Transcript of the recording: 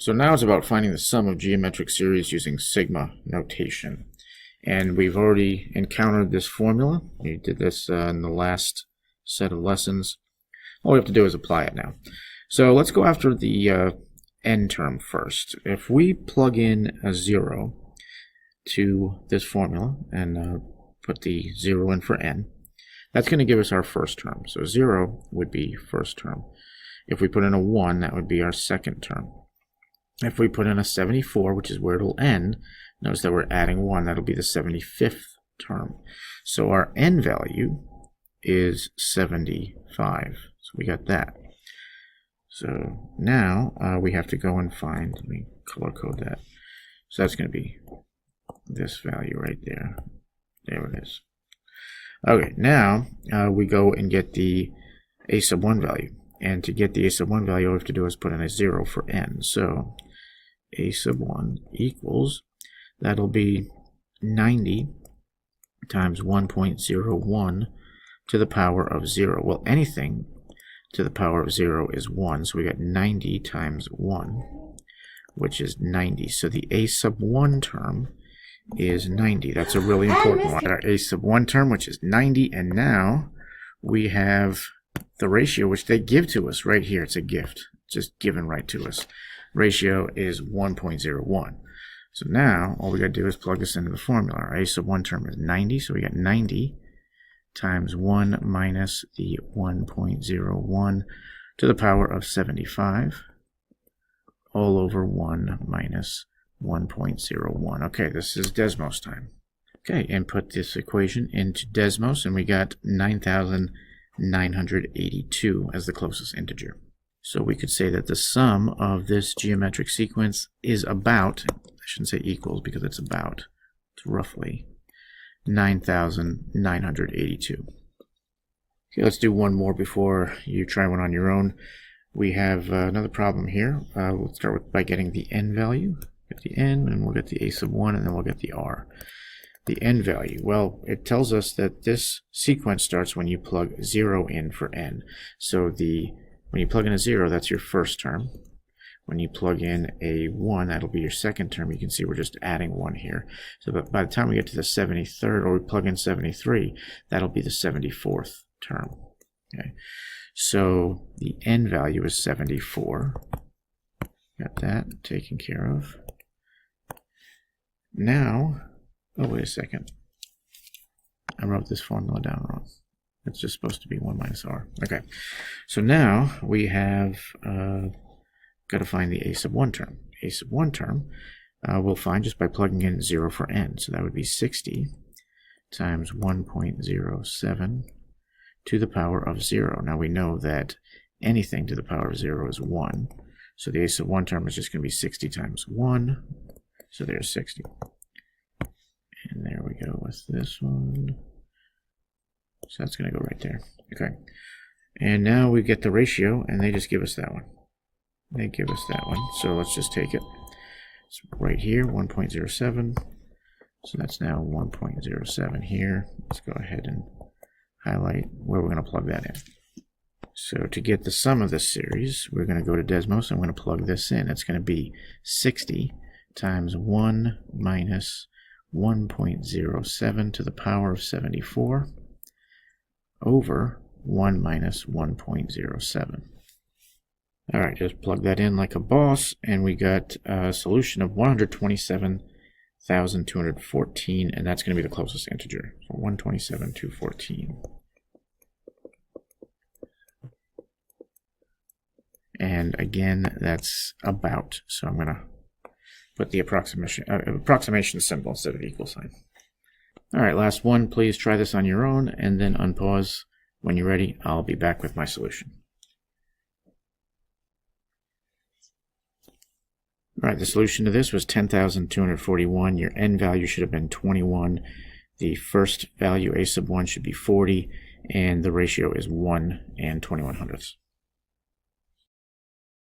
So now it's about finding the sum of geometric series using sigma notation. And we've already encountered this formula. We did this in the last set of lessons. All we have to do is apply it now. So let's go after the n term first. If we plug in a 0 to this formula and put the 0 in for n, that's going to give us our first term. So 0 would be first term. If we put in a 1, that would be our second term. If we put in a 74, which is where it'll end, notice that we're adding 1. That'll be the 75th term. So our n value is 75. So we got that. So now we have to go and find, let me color code that. So that's going to be this value right there. There it is. Okay, now we go and get the a sub 1 value. And to get the a sub 1 value, all we have to do is put in a 0 for n. So a sub 1 equals, that'll be 90 times 1.01 to the power of 0. Well, anything to the power of 0 is 1. So we got 90 times 1, which is 90. So the a sub 1 term is 90. That's a really important one. Our a sub 1 term, which is 90. And now we have the ratio, which they give to us right here. It's a gift, just given right to us. Ratio is 1.01. So now all we got to do is plug this into the formula. Our a sub 1 term is 90, so we got 90 times 1 minus the 1.01 to the power of 75 all over 1 minus 1.01. Okay, this is Desmos time. Okay, input this equation into Desmos, and we got 9,982 as the closest integer. So we could say that the sum of this geometric sequence is about, I shouldn't say equals because it's about, it's roughly 9,982. Okay, let's do one more before you try one on your own. We have another problem here. We'll start by getting the n value. Get the n, and we'll get the a sub 1, and then we'll get the r. The n value, well, it tells us that this sequence starts when you plug 0 in for n. So when you plug in a 0, that's your first term. When you plug in a 1, that'll be your second term. You can see we're just adding 1 here. So by the time we get to the 73rd, or we plug in 73, that'll be the 74th term. Okay. So the n value is 74. Got that taken care of. Now, oh, wait a second. I wrote this formula down wrong. It's just supposed to be 1 minus r. Okay. So now we have got to find the a sub 1 term. A sub 1 term we'll find just by plugging in 0 for n. So that would be 60 times 1.07 to the power of 0. Now we know that anything to the power of 0 is 1. So the a sub 1 term is just going to be 60 times 1. So there's 60. And there we go with this one. So that's going to go right there. Okay. And now we get the ratio, and they just give us that one. They give us that one. So let's just take it. It's right here, 1.07. So that's now 1.07 here. Let's go ahead and highlight where we're going to plug that in. So to get the sum of this series, we're going to go to Desmos. I'm going to plug this in. It's going to be 60 times 1 minus 1.07 to the power of 74 over 1 minus 1.07. All right, just plug that in like a boss, and we got a solution of 127,214, and that's going to be the closest integer. So 127,214. And again, that's about. So I'm going to put the approximation symbol instead of equal sign. All right, last one. Please try this on your own and then unpause. When you're ready, I'll be back with my solution. All right, the solution to this was 10,241. Your n value should have been 21. The first value, a sub 1, should be 40, and the ratio is 1 and 21 hundredths.